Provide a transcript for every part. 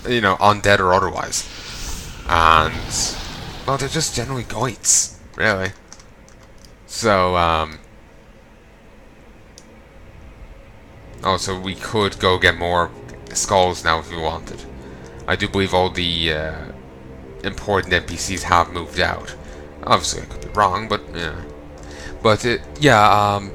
you know, undead or otherwise. And, well, they're just generally goits, really. So, oh, so we could go get more skulls now if we wanted. I do believe all the important NPCs have moved out. Obviously, I could be wrong, but yeah. But yeah.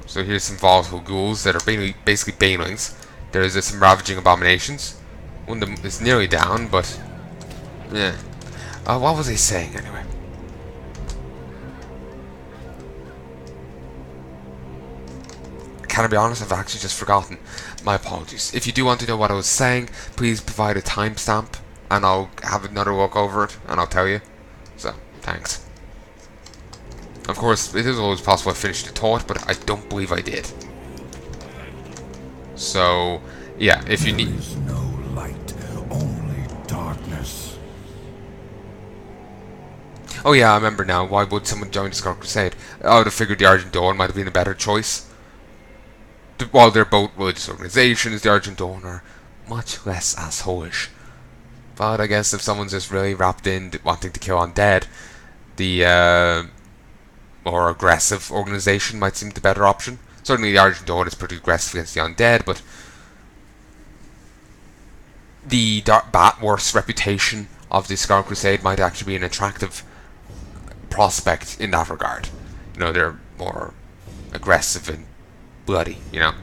So here's some volatile ghouls that are basically banelings. There's some ravaging abominations. One of them is nearly down, but yeah. What was I saying anyway? Can I be honest? I've actually just forgotten. My apologies. If you do want to know what I was saying, please provide a timestamp, and I'll have another look over it, and I'll tell you. So, thanks. Of course, it is always possible I finished the thought, but I don't believe I did. So, yeah, if you need... There is no light, only darkness. Oh yeah, I remember now. Why would someone join the Scarlet Crusade? I would have figured the Argent Dawn might have been a better choice. While they're both religious organizations, the Argent Dawn are much less assholish. But I guess if someone's just really wrapped in wanting to kill undead, the more aggressive organization might seem the better option. Certainly the Argent Dawn is pretty aggressive against the undead, but the worse reputation of the Scarlet Crusade might actually be an attractive prospect in that regard. You know, they're more aggressive and bloody, you know.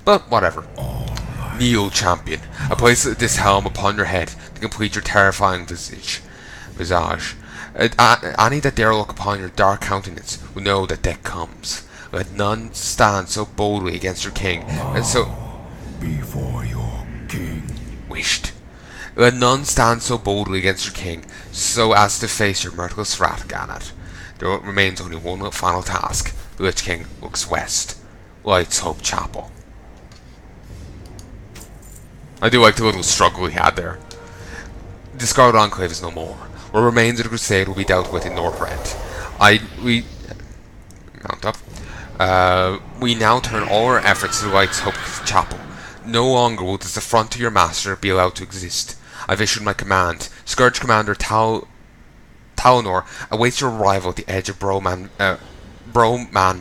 But whatever. Kneel, champion. I place this helm upon your head to complete your terrifying visage. Any that dare look upon your dark countenance will know that death comes. Let none stand so boldly against your king, and so Before your king. wished. Let none stand so boldly against your king, so as to face your murderous wrath, Ganith. There remains only one final task. The Lich King looks west. Lights Hope Chapel. I do like the little struggle he had there. The Scarlet Enclave is no more. What remains of the Crusade will be dealt with in Northrend. Mount up. We now turn all our efforts to the Lights Hope Chapel. No longer will this affront to your master be allowed to exist. I've issued my command. Scourge Commander Talnor awaits your arrival at the edge of Broman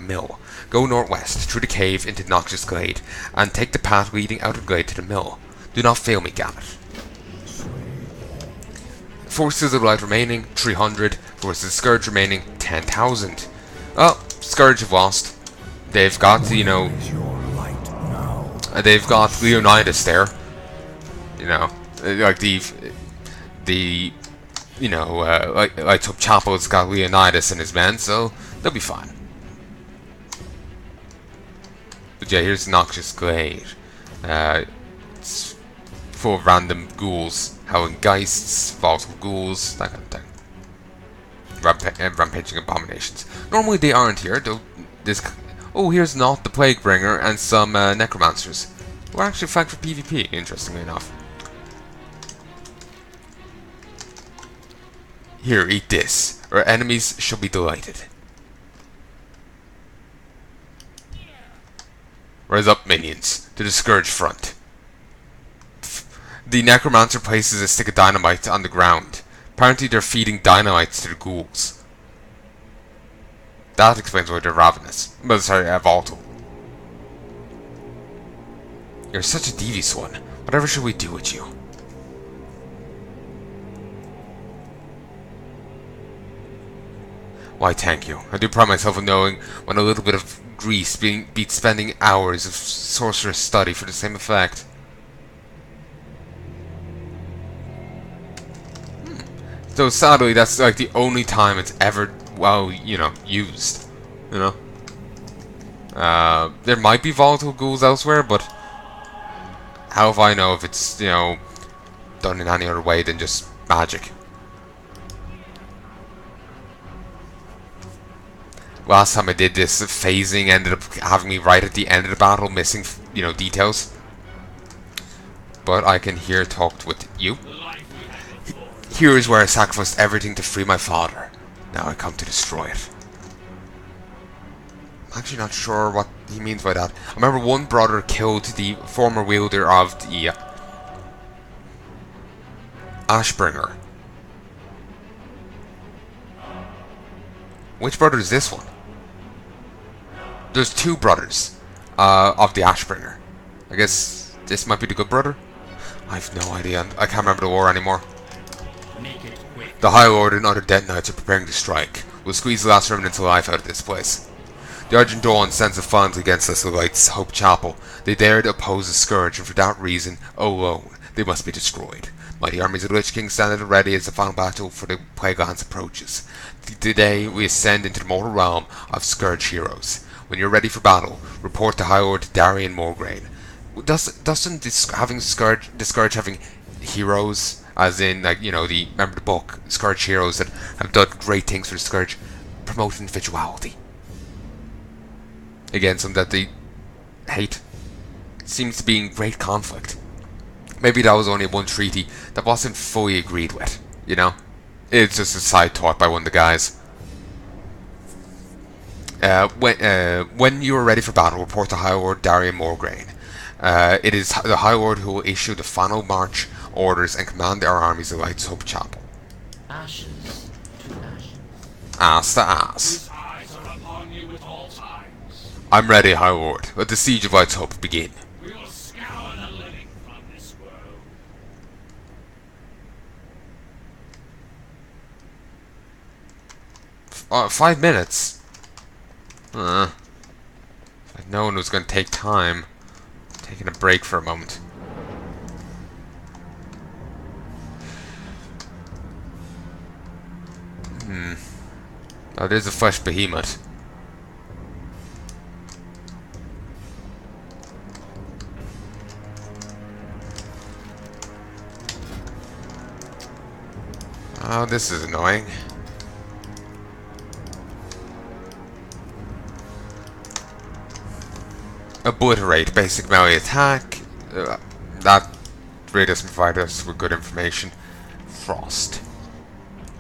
Mill. Go northwest, through the cave into Noxious Glade, and take the path leading out of Glade to the mill. Do not fail me, Ganith. Forces of the Light remaining, 300. Forces of the Scourge remaining, 10,000. Oh, Scourge have lost. They've got, you know... they've got Leonidas there. You know, like the you know, like Hope Chapel's got Leonidas and his men, so they'll be fine. But yeah, here's Noxious Glade. It's full of random ghouls, howling geists, volatile ghouls, that kind of thing. Rampaging abominations. Normally they aren't here, though. Oh, here's Not the Plague Bringer and some necromancers. We're actually flagged for PvP, interestingly enough. Here, eat this. Our enemies shall be delighted. Rise up, minions, to the Scourge front. The necromancer places a stick of dynamite on the ground. Apparently they're feeding dynamites to the ghouls. That explains why they're ravenous. Well, sorry, volatile. You're such a devious one. Whatever should we do with you? Why, thank you. I do pride myself on knowing when a little bit of grease beats spending hours of sorcerous study for the same effect. So sadly, that's like the only time it's ever, well, you know, used. You know? There might be volatile ghouls elsewhere, but how if I know if it's, you know, done in any other way than just magic? Last time I did this, phasing ended up having me right at the end of the battle, missing, you know, details. But I can here talk with you. Here is where I sacrificed everything to free my father. Now I come to destroy it. I'm actually not sure what he means by that. I remember one brother killed the former wielder of the Ashbringer. Which brother is this one? There's two brothers of the Ashbringer. I guess this might be the good brother? I've no idea. I can't remember the war anymore. The High Lord and other Dead Knights are preparing to strike. We'll squeeze the last remnants of life out of this place. The Argent Dawn sends a fund against us Light's Hope Chapel. They dared oppose the Scourge, and for that reason alone, they must be destroyed. Mighty armies of the Lich King stand at the ready as the final battle for the Plague Lands approaches. Today we ascend into the mortal realm of Scourge heroes. When you're ready for battle, report to High Lord Darian Morgraine. Doesn't the Scourge having heroes, as in, like, you know, remember the book, Scourge heroes that have done great things for the Scourge, promote individuality? Again, something that they hate. Seems to be in great conflict. Maybe that was only one treaty that wasn't fully agreed with, you know? It's just a side thought by one of the guys. When you are ready for battle, report to High Lord Darian Morgraine. It is the High Lord who will issue the final march orders and command our armies of Light's Hope Chapel. Ashes to ashes. Ass to ass. I'm ready, High Lord. Let the siege of Light's Hope begin. We will scour the living from this world. 5 minutes? I've known it was going to take time. Taking a break for a moment. Oh, there's a flesh behemoth. Oh, this is annoying. Obliterate, basic melee attack. That really doesn't provide us with good information. Frost.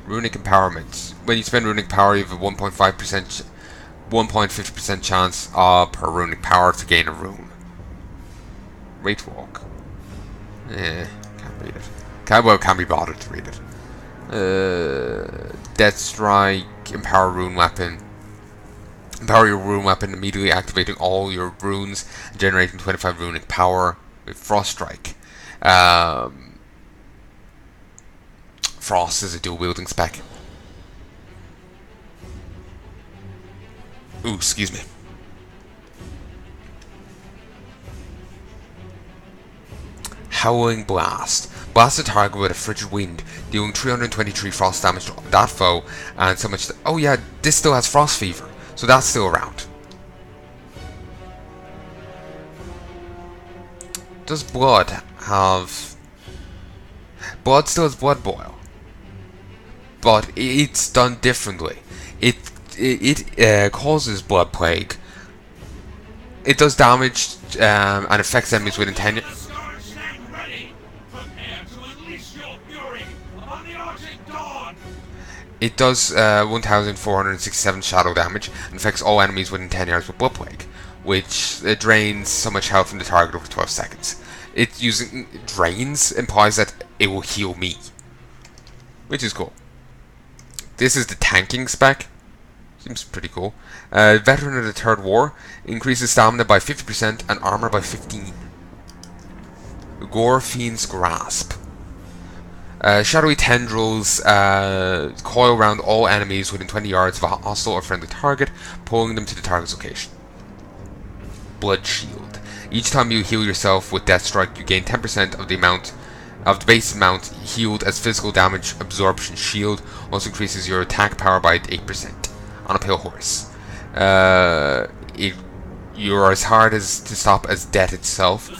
Runic empowerment. When you spend runic power, you have a 1.50% chance per runic power to gain a rune. Rate walk. Can't read it. Can't be bothered to read it. Death Strike, empower rune weapon. Empower your rune weapon, immediately activating all your runes and generating 25 runic power with Frost Strike. Frost is a dual wielding spec. Ooh, excuse me. Howling Blast. Blast a target with a frigid wind, dealing 323 frost damage to that foe, and so much. Oh yeah, this still has frost fever, so that's still around. Does blood have? Blood still has blood boil, but it's done differently. It causes blood plague. It does damage and affects enemies within 10. It does 1,467 shadow damage and affects all enemies within 10 yards with Blood Plague, which drains so much health from the target over 12 seconds. It using drains implies that it will heal me, which is cool. This is the tanking spec. Seems pretty cool. Veteran of the Third War increases stamina by 50% and armor by 15. Gore Fiend's Grasp. Shadowy tendrils coil around all enemies within 20 yards of a hostile or friendly target, pulling them to the target's location. Blood Shield. Each time you heal yourself with Death Strike, you gain 10% of the base amount healed as physical damage absorption. Shield also increases your attack power by 8% on a pale horse. You're as hard as to stop as death itself.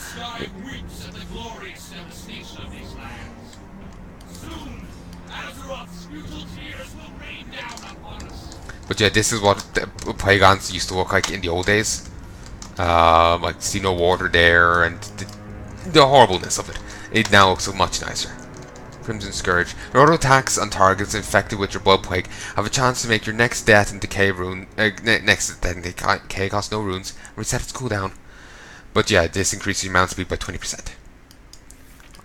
But yeah, this is what the Plague Lands used to look like in the old days. Like, see no water there, and the horribleness of it. It now looks so much nicer. Crimson Scourge. Your auto attacks on targets infected with your Blood Plague have a chance to make your next death and decay rune. Next death and decay cost no runes. Reset its cooldown. But yeah, this increases your mount speed by 20%.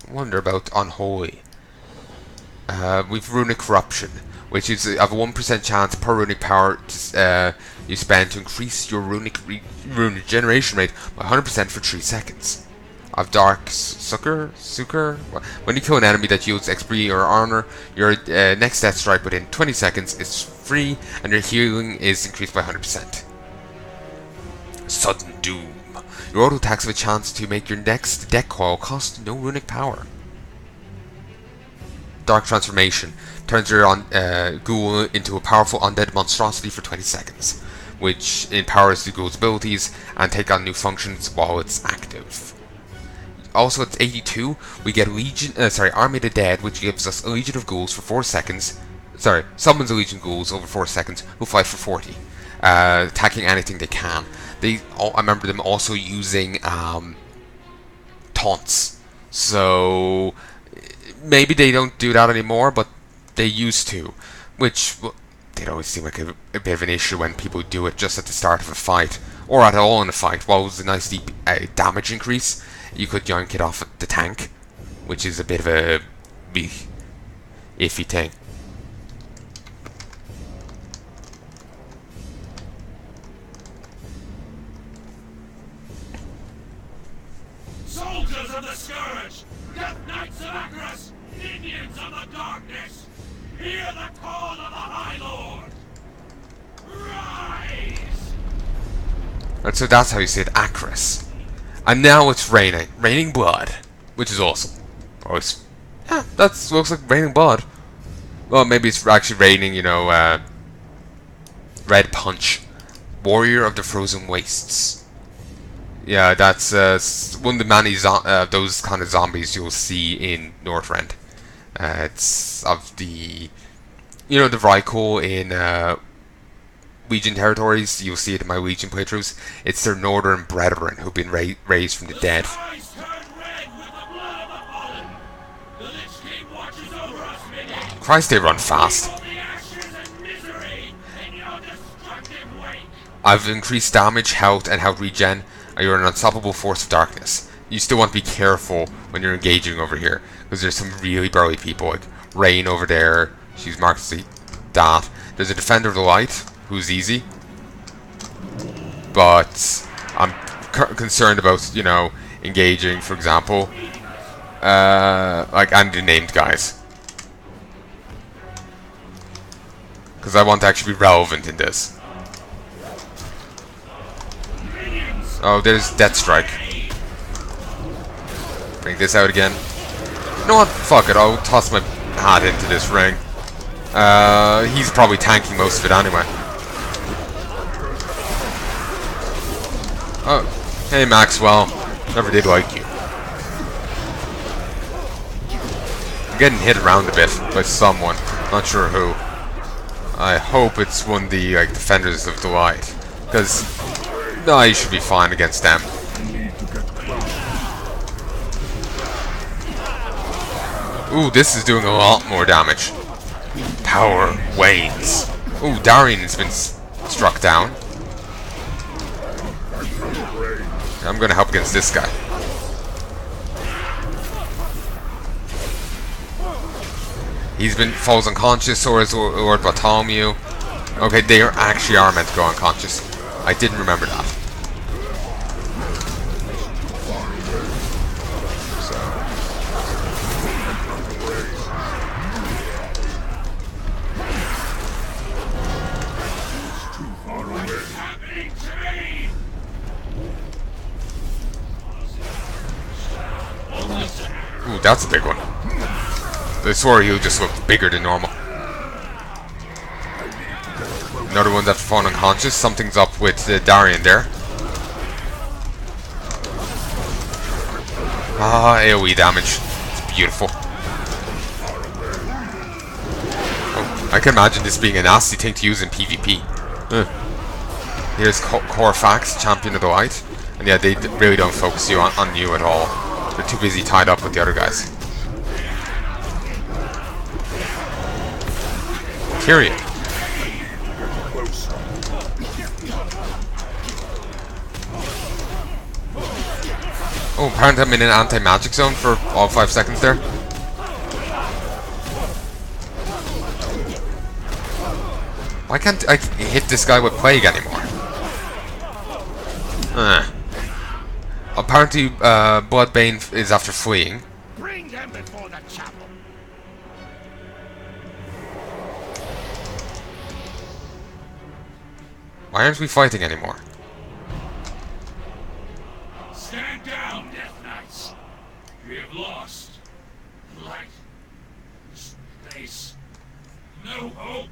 I wonder about Unholy. We've Runic Corruption, which is of a 1% chance per runic power you spend to increase your rune regeneration rate by 100% for 3 seconds. Of Dark Sucker? When you kill an enemy that yields XP or honor, your next death strike within 20 seconds is free and your healing is increased by 100%. Sudden Doom. Your auto attacks have a chance to make your next deck coil cost no runic power. Dark Transformation turns your ghoul into a powerful undead monstrosity for 20 seconds, which empowers the ghoul's abilities and take on new functions while it's active. Also at 82, we get Army of the Dead, which gives us a legion of ghouls for 4 seconds. Summons a legion of ghouls over 4 seconds, who fight for 40, attacking anything they can. I remember them also using taunts. So maybe they don't do that anymore, but they used to, which they'd always seem like a bit of an issue when people do it just at the start of a fight, or at all in a fight. While it was a nice deep damage increase, you could yank it off the tank, which is a bit of a iffy thing. Soldiers of the Scourge, Death Knights of Acros, Minions of the Darkness, hear the call of the High Lord. Rise! And so that's how you say it, Acros. And now it's raining blood, which is awesome. Yeah, that looks like raining blood. Well, maybe it's actually raining, Red Punch, Warrior of the Frozen Wastes. Yeah, that's one of the many those kind of zombies you'll see in Northrend. It's of the, the Vrykul in Legion territories. You'll see it in my Legion playthroughs. It's their northern brethren who've been raised from the dead. Skies turn red with the blood of the fallen. The Lich King watches over us, minions. Christ, they run fast. All the ashes and misery in your destructive wake. I've increased damage, health, and health regen. You're an unstoppable force of darkness. You still want to be careful when you're engaging over here, because there's some really burly people, like Rain over there. She's marked as that. There's a Defender of the Light, who's easy, but I'm concerned about, engaging, for example, like unnamed guys, because I want to actually be relevant in this. Oh, there's Deathstrike. Bring this out again. You know what? Fuck it, I'll toss my hat into this ring. He's probably tanking most of it anyway. Oh, hey Maxwell. Never did like you. I'm getting hit around a bit by someone. Not sure who. I hope it's one of the Defenders of the Light, because no, you should be fine against them. Ooh, this is doing a lot more damage. Power wanes. Ooh, Darian's been struck down. I'm gonna help against this guy. Falls unconscious, or is Lord Bartholomew. Okay, they actually are meant to go unconscious. I didn't remember that. Ooh, that's a big one. I swore he'll just look bigger than normal. Another one that's fallen unconscious. Something's up with Darian there. Ah, AoE damage. It's beautiful. Oh, I can imagine this being a nasty thing to use in PvP. Here's Corfax, Champion of the Light. And yeah, they really don't focus on you at all. They're too busy tied up with the other guys. Tyrion. Oh, apparently I'm in an anti-magic zone for all 5 seconds there. Why can't I hit this guy with plague anymore? Apparently, Bloodbane is after fleeing. Bring them before the chapel. Why aren't we fighting anymore? Stand down, Death Knights. We have lost. Light. Space. No hope.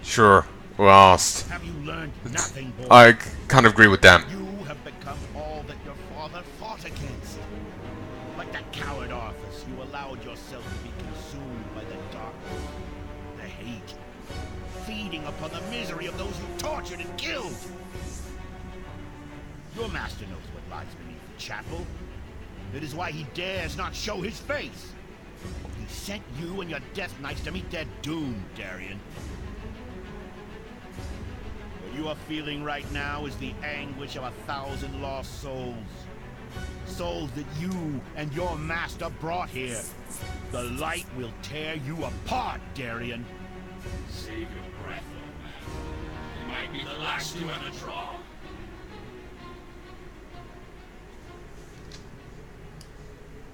Sure, lost. Have you learned nothing, boy? I kind of agree with them. You have become all that your father fought against. Like that coward Arthas, you allowed yourself to be consumed by the darkness, the hate, feeding upon the misery of those you tortured and killed. Your master knows what lies beneath the chapel. It is why he dares not show his face. He sent you and your Death Knights to meet their doom, Darian. What you are feeling right now is the anguish of 1,000 lost souls. Souls that you and your master brought here. The light will tear you apart, Darian. Save your breath, old man. It might be the last you ever draw.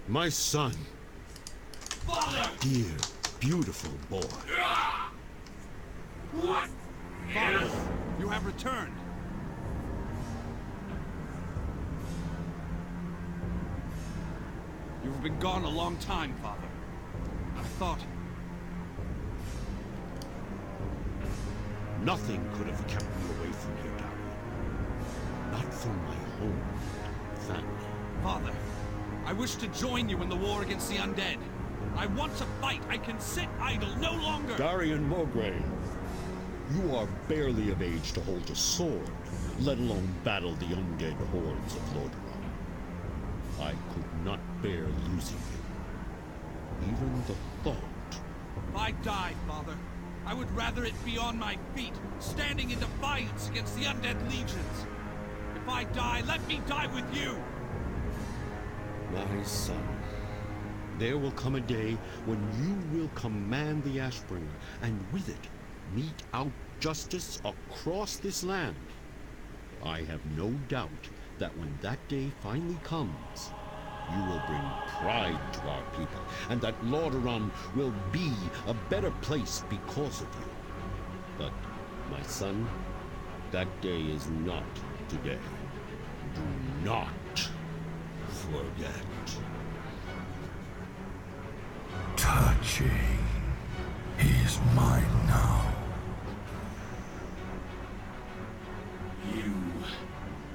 My son, Father! dear, beautiful boy. What? Father, you have returned. You've been gone a long time, Father. I thought... Nothing could have kept me away from here, Darian. Not from my home, family. Father, I wish to join you in the war against the undead. I want to fight. I can sit idle no longer. Darian Morgrave, you are barely of age to hold a sword, let alone battle the undead hordes of Lordaeron. I could not bear losing you. Even the thought. If I die, Father, I would rather it be on my feet, standing in defiance against the undead legions. If I die, let me die with you. My son, there will come a day when you will command the Ashbringer, and with it, mete out justice across this land. I have no doubt that when that day finally comes, you will bring pride to our people, and that Lordaeron will be a better place because of you. But, my son, that day is not today. Do not forget. Touching. He's mine now. You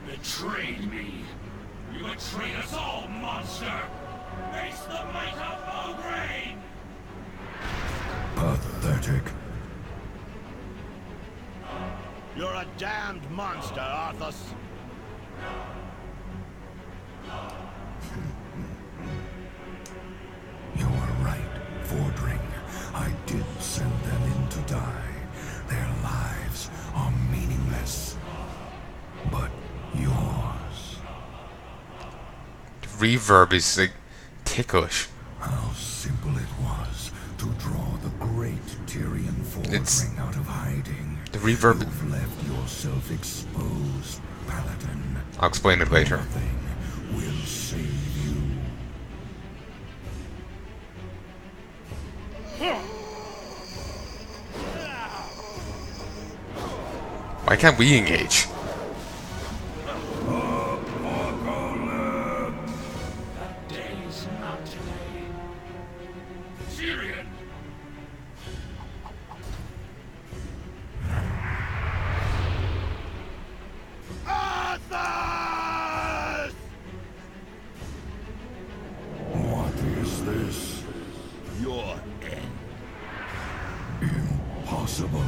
betrayed me. You betrayed us all, monster. Face the might of Mograine. Pathetic. You're a damned monster, Arthas. You are right, Fordring. I did send them in to die. Their lives are meaningless. But yours. The reverb is like ticklish. How simple it was to draw the great Tyrion It's- Fordring out of hiding. The reverb. You've left yourself exposed, Paladin. I'll explain it later. Nothing will save you. Why can't we engage? Days not today. Tyrion! Arthas! What is this? Your end. Impossible.